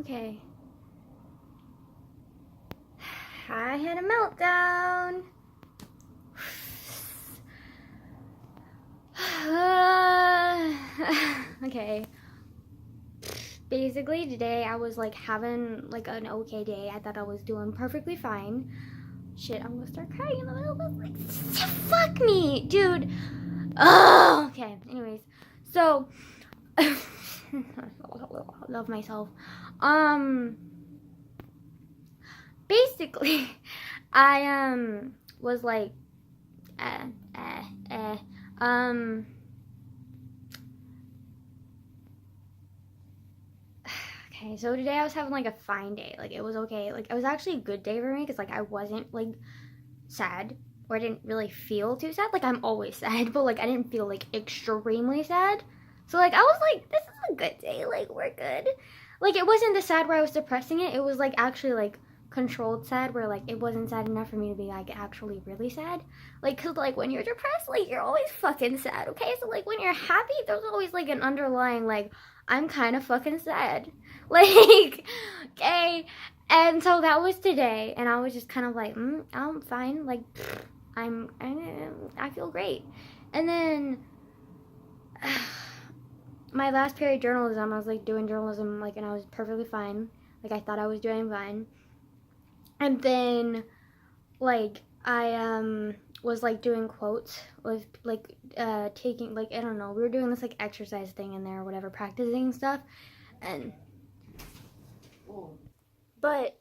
Okay. I had a meltdown. Okay. Basically, today I was like having like an okay day. I thought I was doing perfectly fine. Shit, I'm gonna start crying in the middle of this. Like, fuck me, dude. Oh, okay. Anyways, so love myself. Basically, I was like, uh, uh, uh, um. Okay, so today I was having like a fine day. Like it was okay. Like it was actually a good day for me because like I wasn't like sad or I didn't really feel too sad. Like I'm always sad, but like I didn't feel like extremely sad. So like I was like, this is a good day. Like we're good. Like it wasn't the sad where I was suppressing it. It was like actually like controlled sad where like it wasn't sad enough for me to be like actually really sad. Like cause like when you're depressed, like you're always fucking sad. Okay, so like when you're happy, there's always like an underlying like I'm kind of fucking sad. Like okay, and so that was today, and I was just kind of like, I'm fine. Like, I feel great. And then my last period of journalism, I was like doing journalism, like, and I was perfectly fine. Like, I thought I was doing fine. And then, like, I was like doing quotes with like taking like I don't know. We were doing this like exercise thing in there, or whatever, practicing stuff, and but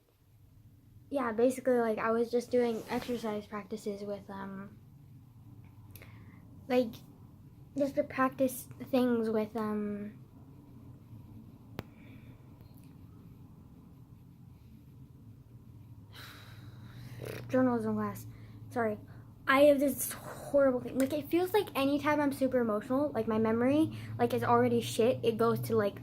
yeah, basically like I was just doing exercise practices with like just to practice things with journalism class. Sorry. I have this horrible thing. Like it feels like anytime I'm super emotional, like my memory like is already shit. It goes to like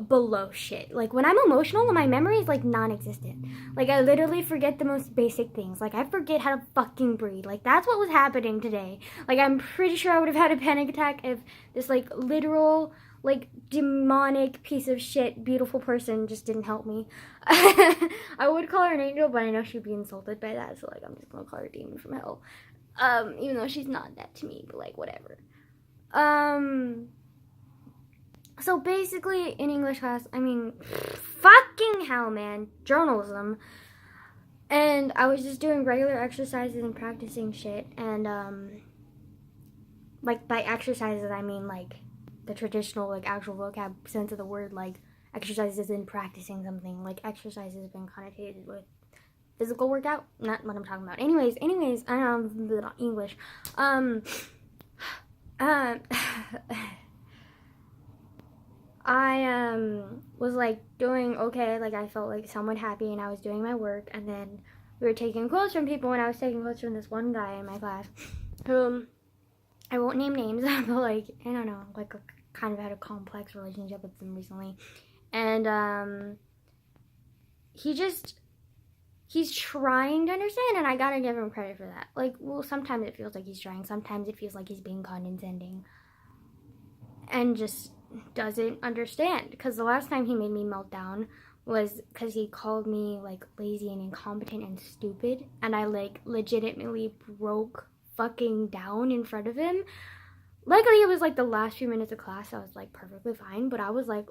below shit. Like when I'm emotional, my memory is like non-existent. Like I literally forget the most basic things. Like I forget how to fucking breathe. Like that's what was happening today. Like I'm pretty sure I would have had a panic attack if this like literal like demonic piece of shit beautiful person just didn't help me. I would call her an angel, but I know she'd be insulted by that, so like I'm just gonna call her a demon from hell. Even though she's not that to me, but like whatever. So basically, in English class, I mean, fucking hell, man, journalism. And I was just doing regular exercises and practicing shit. And, like, by exercises, I mean, like, the traditional, like, actual vocab sense of the word, like, exercises and practicing something. Like, exercise has been connotated with physical workout. Not what I'm talking about. Anyways, I don't know, English. Uh, I was like doing okay, like I felt like somewhat happy and I was doing my work, and then we were taking quotes from people, and I was taking quotes from this one guy in my class who I won't name names but like I don't know, like kind of had a complex relationship with them recently. And he's trying to understand, and I gotta give him credit for that. Like, well, sometimes it feels like he's trying, sometimes it feels like he's being condescending and just doesn't understand. Because the last time he made me melt down was because he called me like lazy and incompetent and stupid, and I like legitimately broke fucking down in front of him. Luckily it was like the last few minutes of class, so I was like perfectly fine, but I was like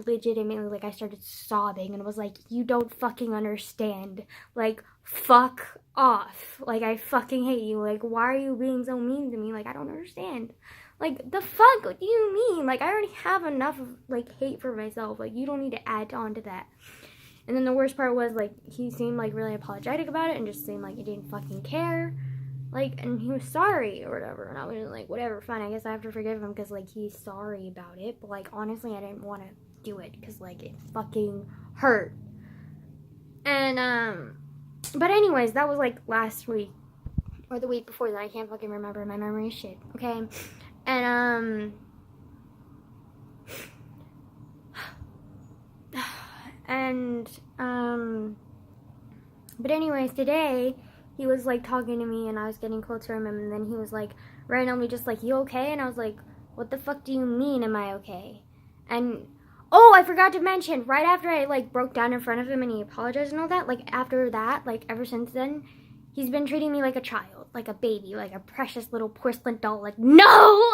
legitimately like I started sobbing and was like, you don't fucking understand, like fuck off, like I fucking hate you, like why are you being so mean to me, like I don't understand. Like, the fuck do you mean? Like, I already have enough of, like, hate for myself. Like, you don't need to add on to that. And then the worst part was, like, he seemed, like, really apologetic about it and just seemed like he didn't fucking care. Like, and he was sorry or whatever. And I was just like, whatever, fine. I guess I have to forgive him because, like, he's sorry about it. But, like, honestly, I didn't want to do it because, like, it fucking hurt. And, but anyways, that was, like, last week. Or the week before that. I can't fucking remember. My memory is shit, okay? And but anyways, today he was like talking to me and I was getting quotes from him, and then he was like randomly just like, you okay? And I was like, what the fuck do you mean am I okay? And Oh, I forgot to mention, right after I, like, broke down in front of him and he apologized and all that, like, after that, like, ever since then, he's been treating me like a child, like a baby, like a precious little porcelain doll. Like, no,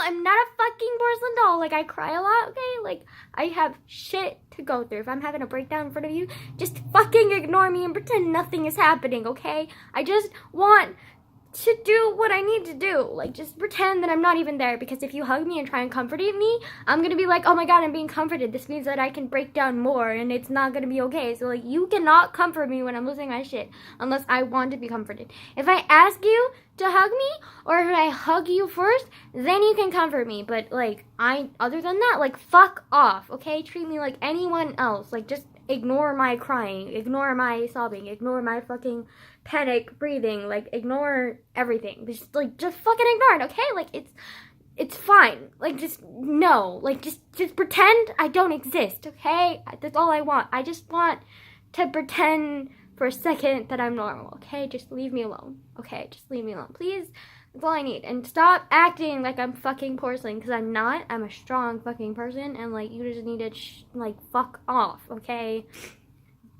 I'm not a fucking porcelain doll. Like, I cry a lot, okay? Like, I have shit to go through. If I'm having a breakdown in front of you, just fucking ignore me and pretend nothing is happening, okay? I just want to do what I need to do. Like, just pretend that I'm not even there, because if you hug me and try and comfort me, I'm gonna be like, oh my god, I'm being comforted. This means that I can break down more and it's not gonna be okay. So, like, you cannot comfort me when I'm losing my shit unless I want to be comforted. If I ask you to hug me, or if I hug you first, then you can comfort me. But, like, other than that, like, fuck off, okay? Treat me like anyone else. Like, just ignore my crying, ignore my sobbing, ignore my fucking panic breathing, like, ignore everything. Just fucking ignore it, okay? Like, it's fine. Like, just no. Like, just pretend I don't exist, okay? That's all I want. I just want to pretend for a second that I'm normal, okay? Just leave me alone, okay? Just leave me alone, please. That's all I need. And stop acting like I'm fucking porcelain, because I'm not. I'm a strong fucking person, and, like, you just need to, like, fuck off, okay?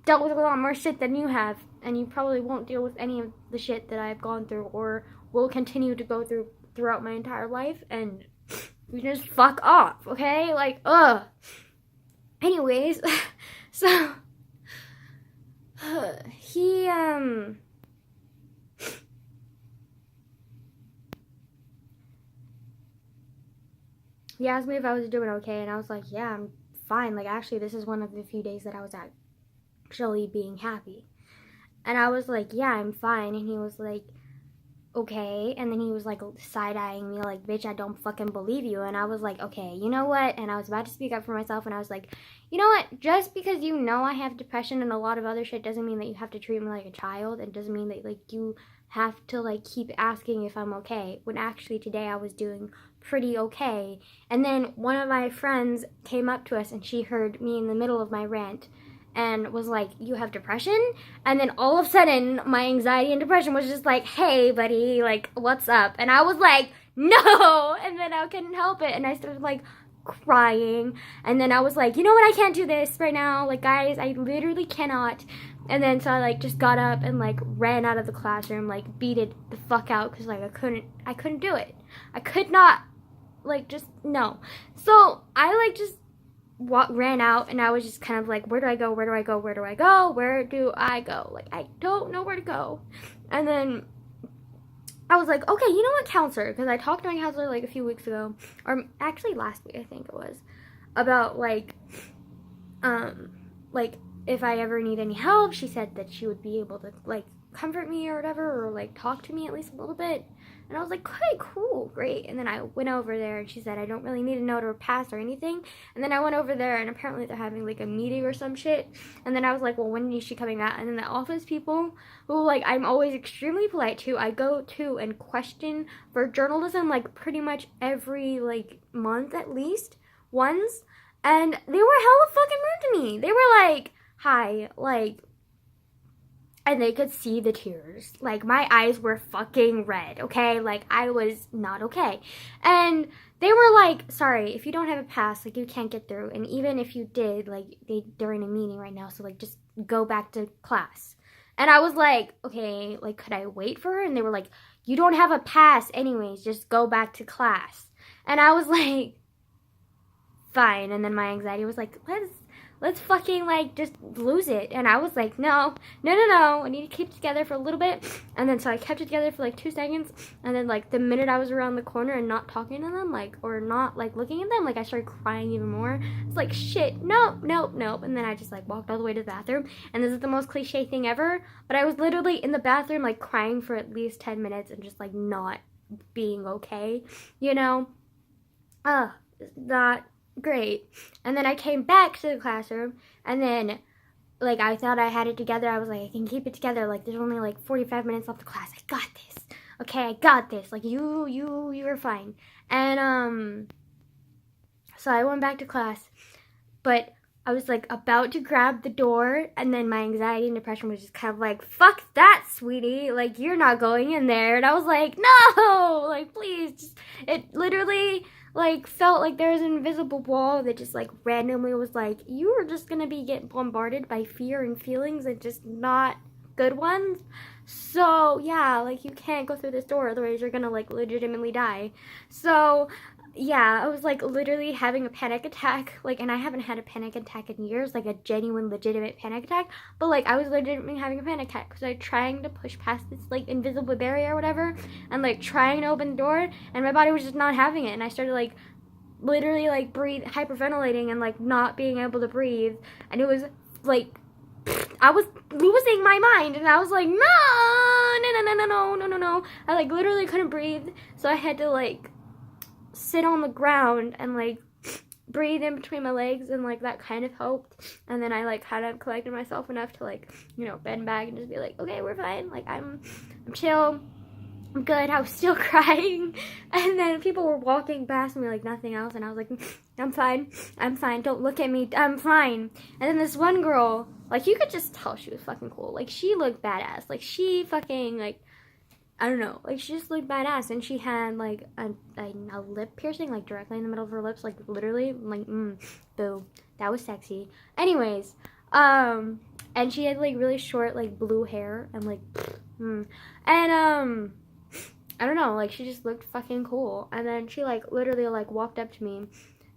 Dealt with a lot more shit than you have, and you probably won't deal with any of the shit that I've gone through or will continue to go through throughout my entire life, and you just fuck off, okay? Like, ugh. Anyways, so, he asked me if I was doing okay, and I was like, yeah, I'm fine. Like, actually, this is one of the few days that I was actually being happy. And I was like, yeah, I'm fine. And he was like, okay. And then he was like side-eyeing me like, bitch, I don't fucking believe you. And I was like, okay, you know what? And I was about to speak up for myself, and I was like, you know what? Just because you know I have depression and a lot of other shit doesn't mean that you have to treat me like a child. It doesn't mean that, like, you have to, like, keep asking if I'm okay, when actually today I was doing pretty okay. And then one of my friends came up to us, and she heard me in the middle of my rant and was like, you have depression? And then all of a sudden, my anxiety and depression was just like, hey, buddy, like, what's up? And I was like, no! And then I couldn't help it, and I started, like, crying. And then I was like, you know what, I can't do this right now. Like, guys, I literally cannot. And then so I, like, just got up and, like, ran out of the classroom, like, beat it the fuck out, because, like, I couldn't do it. I could not, like, just, no. So I, like, just ran out, and I was just kind of like, where do I go, where do I go, where do I go, where do I go? Like, I don't know where to go. And then I was like, okay, you know what, counselor, because I talked to my counselor, like, a few weeks ago, or actually last week, I think it was, about, like, if I ever need any help. She said that she would be able to, like, comfort me or whatever, or, like, talk to me at least a little bit. And I was like, okay, cool, great. And then I went over there, and she said, I don't really need a note or a pass or anything. And then I went over there, and apparently they're having, like, a meeting or some shit. And then I was like, well, when is she coming back? And then the office people, who, like, I'm always extremely polite to, I go to and question for journalism, like, pretty much every, like, month at least, once. And they were hella fucking rude to me. They were like, hi, like, and they could see the tears. Like, my eyes were fucking red, okay? Like, I was not okay. And they were like, sorry, if you don't have a pass, like, you can't get through. And even if you did, like, they're in a meeting right now, so, like, just go back to class. And I was like, okay, like, could I wait for her? And they were like, you don't have a pass anyways, just go back to class. And I was like, fine. And then my anxiety was like, let's fucking, like, just lose it. And I was like, no, I need to keep it together for a little bit. And then so I kept it together for, like, 2 seconds. And then, like, the minute I was around the corner and not talking to them, like, or not, like, looking at them, like, I started crying even more. It's like, shit, nope. And then I just, like, walked all the way to the bathroom. And this is the most cliche thing ever, but I was literally in the bathroom, like, crying for at least 10 minutes and just, like, not being okay, you know? Not great. And then I came back to the classroom, and then, like, I thought I had it together. I was like, I can keep it together. Like, there's only, like, 45 minutes left of class. I got this. Okay, I got this. Like, you were fine. And, so I went back to class, but I was, like, about to grab the door, and then my anxiety and depression was just kind of like, fuck that, sweetie. Like, you're not going in there. And I was like, no! Like, please. Just, it literally, like felt like there was an invisible wall that just like randomly was like, you are just gonna be getting bombarded by fear and feelings and just not good ones. So yeah, like you can't go through this door, otherwise you're gonna like legitimately die. So yeah, I was like literally having a panic attack, like, and I haven't had a panic attack in years, like a genuine, legitimate panic attack, but like I was legitimately having a panic attack because I was trying to push past this like invisible barrier or whatever, and like trying to open the door, and my body was just not having it, and I started like literally like hyperventilating and like not being able to breathe, and it was like I was losing my mind, and I was like, no, no, no, no, no, no, no, no, no. I like literally couldn't breathe, so I had to like sit on the ground and like breathe in between my legs, and like that kind of helped. And then I like kind of collected myself enough to like, you know, bend back and just be like, okay, we're fine, like I'm chill, I'm good. I was still crying, and then people were walking past me like nothing else, and I was like, I'm fine, don't look at me, I'm fine. And then this one girl, like you could just tell she was fucking cool, like she looked badass, like she fucking like, I don't know, like she just looked badass, and she had like a lip piercing like directly in the middle of her lips, like literally, like boo, that was sexy. Anyways, and she had like really short like blue hair, and like and I don't know, like she just looked fucking cool. And then she like literally like walked up to me,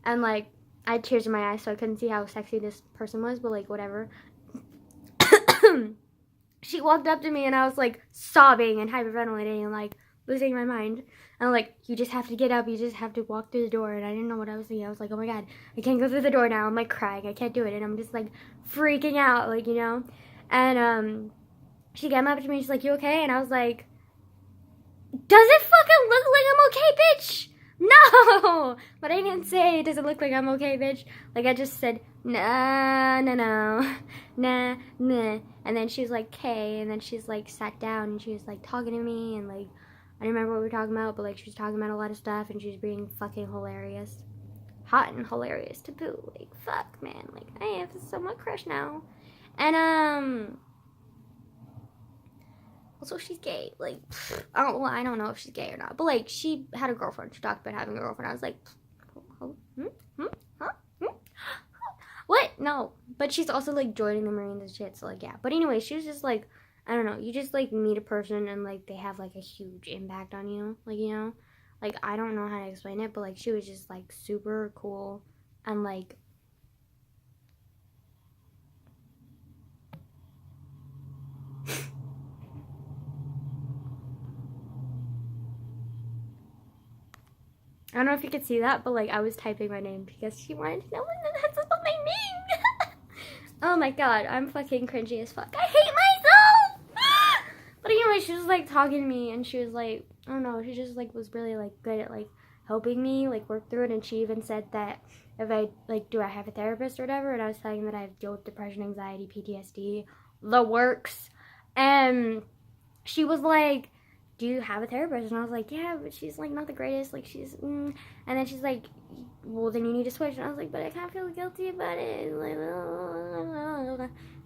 and like I had tears in my eyes, so I couldn't see how sexy this person was, but like whatever. She walked up to me, and I was like sobbing and hyperventilating and like losing my mind. And like, you just have to get up, you just have to walk through the door. And I didn't know what I was thinking. I was like, oh my god, I can't go through the door now. I'm like crying, I can't do it, and I'm just like freaking out, like, you know. And she came up to me, she's like, you okay? And I was like, does it fucking look like I'm okay, bitch? No! But I didn't say, does it look like I'm okay, bitch? Like, I just said, nah, no, no, nah, nah. And then she's like, okay. And then she's like, sat down, and she was like talking to me, and like, I don't remember what we were talking about, but like, she was talking about a lot of stuff, and she was being fucking hilarious. Hot and hilarious to boot. Like, fuck, man. Like, I have so much crush now. And, also, she's gay. Like, I don't know if she's gay or not. But, like, she had a girlfriend. She talked about having a girlfriend. I was like, what? No. But she's also, like, joining the Marines and shit. So, like, yeah. But anyway, she was just, like, I don't know. You just, like, meet a person and, like, they have, like, a huge impact on you. Like, you know? Like, I don't know how to explain it. But, like, she was just, like, super cool. And, like, I don't know if you could see that, but like I was typing my name because she wanted to know that's my name. Oh my god, I'm fucking cringy as fuck. I hate myself. But anyway, she was like talking to me, and she was like, I don't know, she just like was really like good at like helping me like work through it. And she even said that if I like, do I have a therapist or whatever, and I was telling that I have dealt with depression, anxiety, PTSD, the works. And she was like, do you have a therapist? And I was like, yeah, but she's like not the greatest, like she's and then she's like, well then you need to switch. And I was like, but I kind of feel guilty about it, like,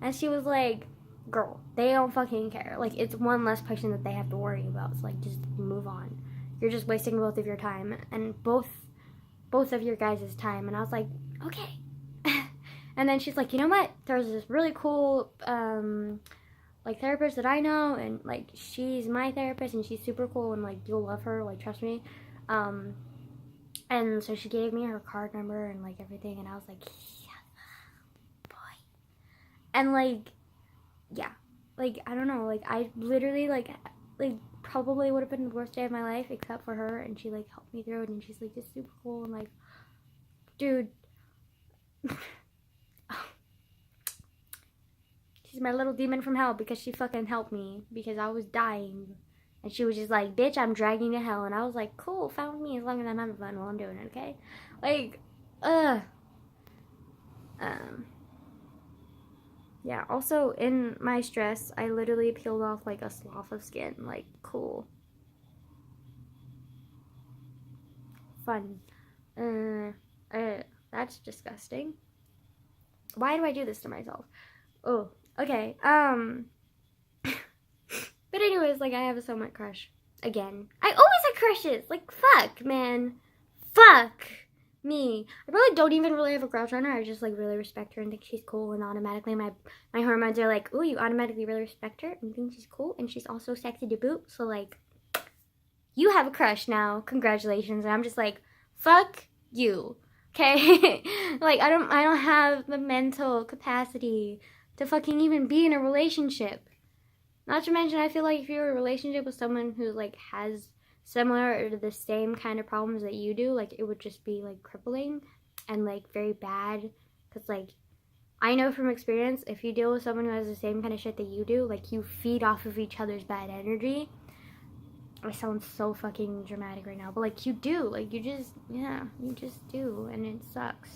and she was like, girl, they don't fucking care, like it's one less person that they have to worry about, so like just move on, you're just wasting both of your time and both of your guys' time. And I was like, okay. And then she's like, you know what, there's this really cool like therapist that I know, and like she's my therapist, and she's super cool, and like you'll love her, like trust me. And so she gave me her card number and like everything, and I was like, yeah, boy. And like, yeah, like I don't know, like I literally like probably would have been the worst day of my life except for her, and she like helped me through it, and she's like just super cool, and like, dude. She's my little demon from hell because she fucking helped me because I was dying. And she was just like, bitch, I'm dragging you to hell. And I was like, cool, found me as long as I'm having fun while I'm doing it, okay? Like, yeah, also in my stress, I literally peeled off like a slough of skin. Like, cool. Fun. That's disgusting. Why do I do this to myself? Oh. Okay, but anyways, like, I have so much crush. Again. I always have crushes! Like, fuck, man. fuck me. I probably don't even really have a crush on her. I just like really respect her and think she's cool, and automatically my hormones are like, ooh, you automatically really respect her and think she's cool, and she's also sexy to boot. So like, you have a crush now. Congratulations. And I'm just like, fuck you. Okay? Like I don't have the mental capacity to fucking even be in a relationship. Not to mention, I feel like if you're in a relationship with someone who like has similar or the same kind of problems that you do, like it would just be like crippling and like very bad. Because like I know from experience, if you deal with someone who has the same kind of shit that you do, like you feed off of each other's bad energy. I sound so fucking dramatic right now, but like you do, like you just do, and it sucks.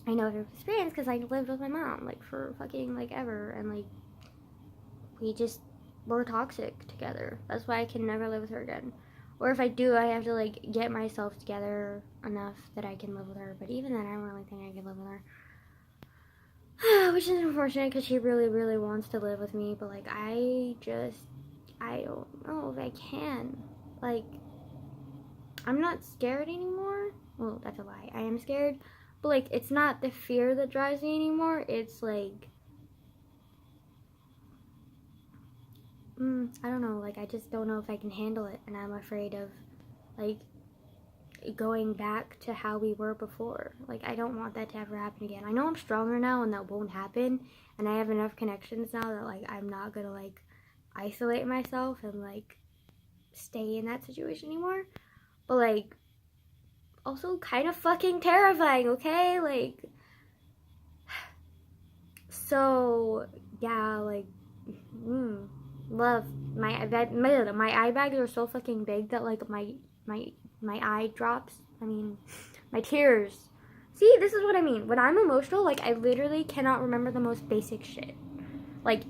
I know from experience because I lived with my mom like for fucking like ever, and like we're toxic together. That's why I can never live with her again. Or if I do, I have to like get myself together enough that I can live with her. But even then, I don't really think I can live with her. Which is unfortunate because she really, really wants to live with me. But like, I don't know if I can. Like, I'm not scared anymore. Well, that's a lie. I am scared. But like, it's not the fear that drives me anymore. It's like, I don't know, like, I just don't know if I can handle it, and I'm afraid of, like, going back to how we were before. Like, I don't want that to ever happen again. I know I'm stronger now, and that won't happen, and I have enough connections now that, like, I'm not gonna, like, isolate myself and, like, stay in that situation anymore. But, like, also kind of fucking terrifying, okay? Like, so, yeah, like, love. My eye bags are so fucking big that like my eye drops. I mean, my tears. See, this is what I mean. When I'm emotional, like I literally cannot remember the most basic shit. Like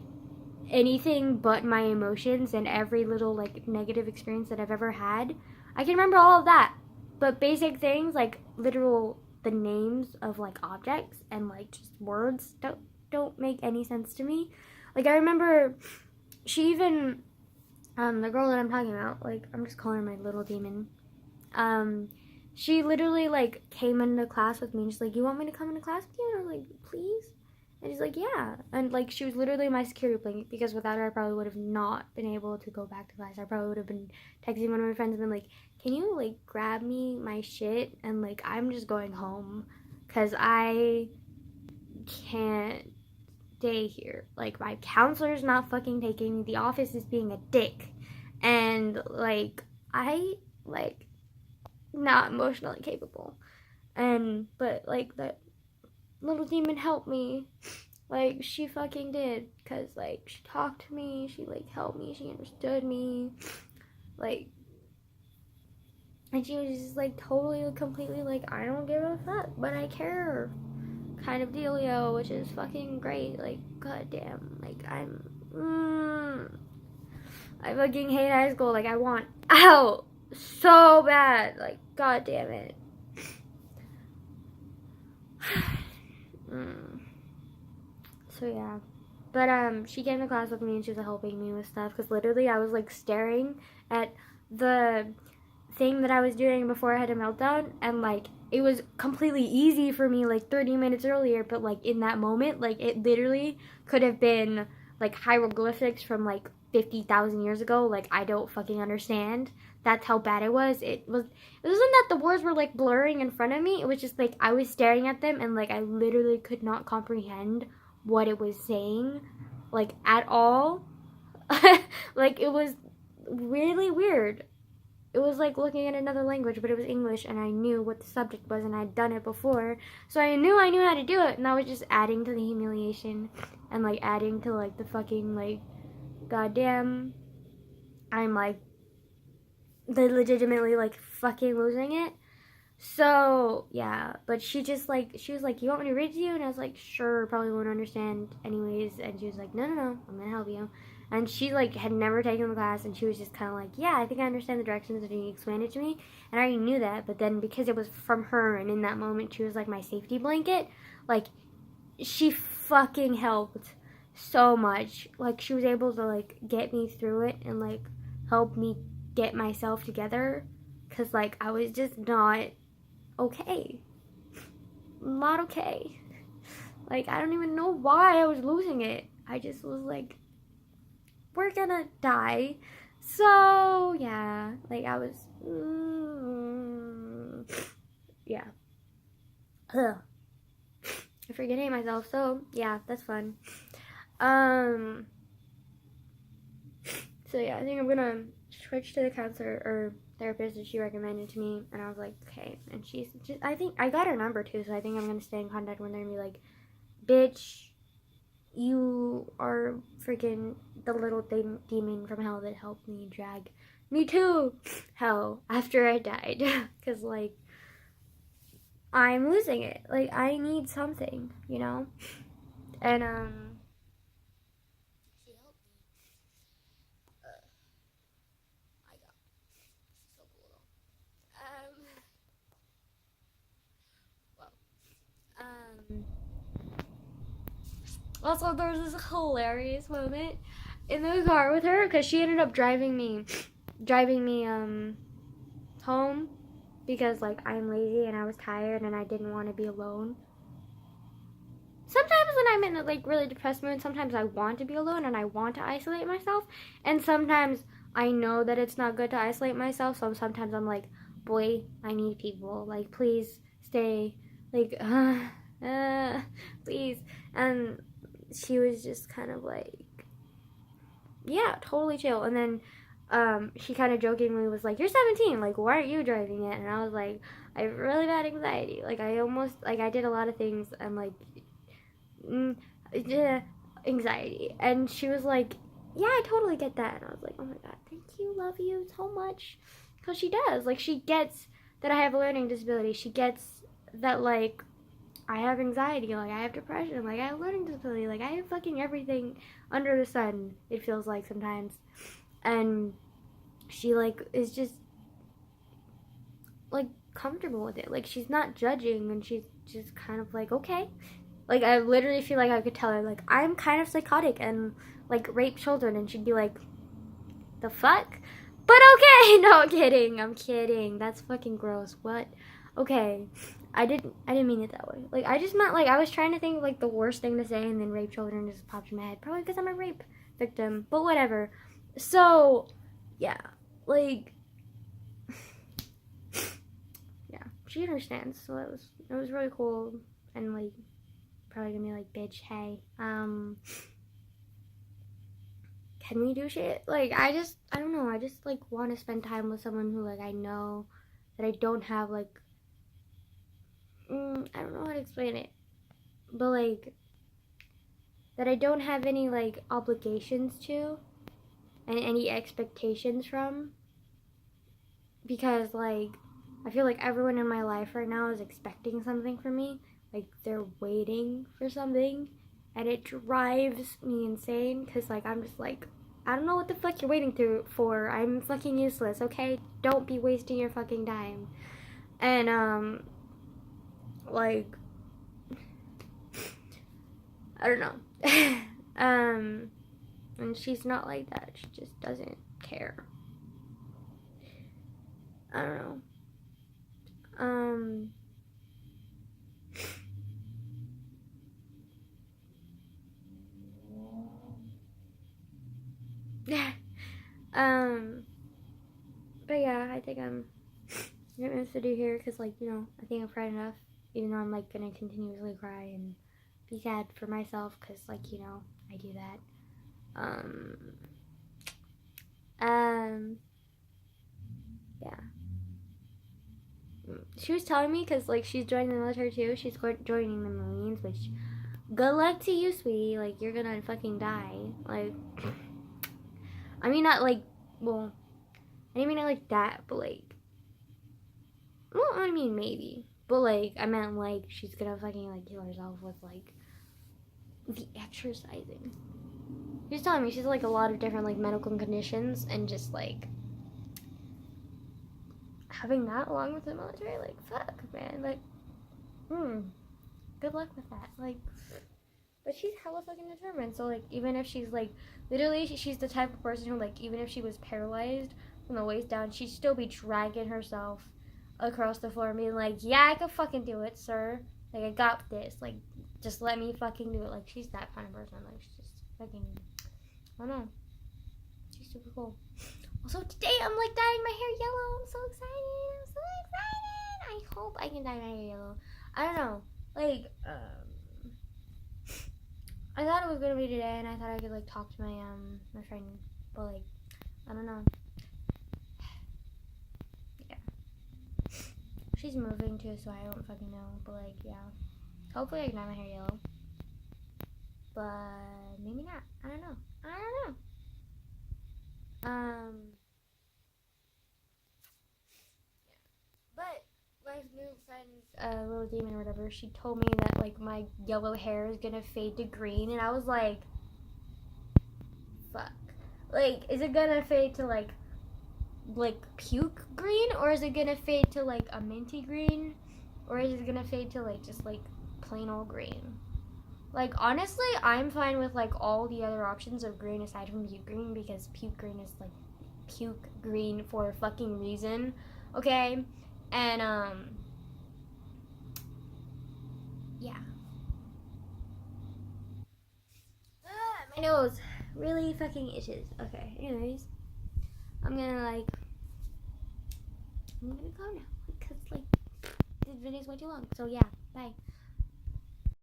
anything but my emotions and every little like negative experience that I've ever had. I can remember all of that. But basic things like literal the names of like objects and like just words don't make any sense to me. Like I remember she even, the girl that I'm talking about, like, I'm just calling her my little demon. She literally, like, came into class with me and she's like, you want me to come into class with you? And I was like, please? And she's like, yeah. And, like, she was literally my security blanket because without her, I probably would have not been able to go back to class. I probably would have been texting one of my friends and been like, can you, like, grab me my shit? And, like, I'm just going home because I can't stay here. Like, my counselor's not fucking taking me. The office is being a dick. And, like, I, like, not emotionally capable. But, like, that little demon helped me. Like, she fucking did. Because, like, she talked to me. She, like, helped me. She understood me. Like, and she was just, like, totally, completely, like, I don't give a fuck, but I care. Kind of dealio, which is fucking great. Like, goddamn, like I fucking hate high school. Like, I want out so bad. Like, goddamn it. So yeah, but she came to class with me and she was helping me with stuff because literally I was like staring at the thing that I was doing before I had a meltdown, and like it was completely easy for me like 30 minutes earlier, but like in that moment, like it literally could have been like hieroglyphics from like 50,000 years ago. Like I don't fucking understand. That's how bad it was. It wasn't that the words were like blurring in front of me. It was just like I was staring at them and like I literally could not comprehend what it was saying like at all. Like it was really weird. It was like looking at another language, but it was English, and I knew what the subject was, and I'd done it before. So I knew how to do it, and I was just adding to the humiliation, and like adding to like the fucking like, goddamn, I'm like, legitimately like fucking losing it. So yeah, but she was like, you want me to read to you? And I was like, sure, probably won't understand anyways. And she was like, no, I'm gonna help you. And she like had never taken the class, and she was just kind of like, yeah, I think I understand the directions, and you explained it to me, and I already knew that. But then because it was from her, and in that moment she was like my safety blanket, like she fucking helped so much. Like she was able to like get me through it and like help me get myself together. because, like, I was just not okay. Not okay. Like, I don't even know why I was losing it. I just was like, we're gonna die. So, yeah. Like, I was... yeah. Ugh. I forget hating myself. So, yeah, that's fun. So, yeah, I think I'm gonna switch to the counselor or therapist that she recommended to me. And I was like, okay. And she's just... I think... I got her number, too. So, I think I'm gonna stay in contact when they're gonna be like, bitch, you are freaking the little demon from hell that helped me drag me to hell after I died. Because, like, I'm losing it. Like, I need something, you know? And, she helped me. I got so cool. Also, there was this hilarious moment in the car with her because she ended up driving me home because, like, I'm lazy and I was tired and I didn't want to be alone. Sometimes when I'm in a, like, really depressed mood, sometimes I want to be alone and I want to isolate myself. And sometimes I know that it's not good to isolate myself, so sometimes I'm like, boy, I need people. Like, please stay. Like, please. And she was just kind of like, yeah, totally chill. And then she kind of jokingly was like, you're 17, like, why aren't you driving it? And I was like, I have really bad anxiety. Like, I did a lot of things and, like, anxiety. And she was like, yeah, I totally get that. And I was like, oh my god, thank you, love you so much. Because she does. Like, she gets that I have a learning disability. She gets that, like, I have anxiety, like, I have depression, like, I have learning disability, like, I have fucking everything under the sun, it feels like sometimes. And she, like, is just, like, comfortable with it. Like, she's not judging, and she's just kind of like, okay. Like, I literally feel like I could tell her, like, I'm kind of psychotic and, like, rape children, and she'd be like, the fuck? But okay, no, I'm kidding. That's fucking gross. What? Okay. I didn't mean it that way. Like, I just meant, like, I was trying to think of, like, the worst thing to say, and then rape children just popped in my head. Probably because I'm a rape victim. But whatever. So, yeah. Like, yeah. She understands. So it was really cool. And, like, probably gonna be like, bitch, hey, can we do shit? Like, I don't know. I just, like, want to spend time with someone who, like, I know that I don't have, like, I don't know how to explain it, but, like, that I don't have any, like, obligations to and any expectations from, because, like, I feel like everyone in my life right now is expecting something from me. Like, they're waiting for something, and it drives me insane, because, like, I'm just like, I don't know what the fuck you're waiting for. I'm fucking useless, okay? Don't be wasting your fucking time. And, like, I don't know. And she's not like that. She just doesn't care. I don't know. But yeah, I think I'm gonna to do here because, like, you know, I think I've cried enough, even though I'm, like, gonna continuously cry and be sad for myself because, like, you know, I do that. Yeah. She was telling me because, like, she's joining the military too. She's joining the Marines, which, good luck to you, sweetie. Like, you're gonna fucking die. Like, I mean, not like, well, I didn't mean it like that, but, like, well, I mean, maybe. But, like, I meant, like, she's gonna fucking, like, kill herself with, like, the exercising. She was telling me she's, like, a lot of different, like, medical conditions, and just, like, having that along with the military, like, fuck, man. Like, good luck with that. Like, but she's hella fucking determined. So, like, even if she's, like, literally, she's the type of person who, like, even if she was paralyzed from the waist down, she'd still be dragging herself across the floor and being like, yeah, I can fucking do it, sir. Like, I got this. Like, just let me fucking do it. Like, she's that kind of person. Like, she's just fucking, I don't know. She's super cool. Also, today I'm, like, dyeing my hair yellow. I'm so excited. I'm so excited. I hope I can dye my hair yellow. I don't know. Like, I thought it was gonna be today, and I thought I could, like, talk to my friend. But, like, I don't know. Yeah. She's moving, too, so I don't fucking know. But, like, yeah. Hopefully I can dye my hair yellow. But maybe not. I don't know. But my new friend's little demon or whatever, she told me that like my yellow hair is gonna fade to green, and I was like, fuck. Like, is it gonna fade to like puke green, or is it gonna fade to like a minty green, or is it gonna fade to like just like plain old green? Like, honestly, I'm fine with like all the other options of green aside from puke green, because puke green is like puke green for a fucking reason, okay? And yeah. My nose really fucking itches. Okay, anyways, I'm gonna go now because like this video's way too long. So yeah, bye.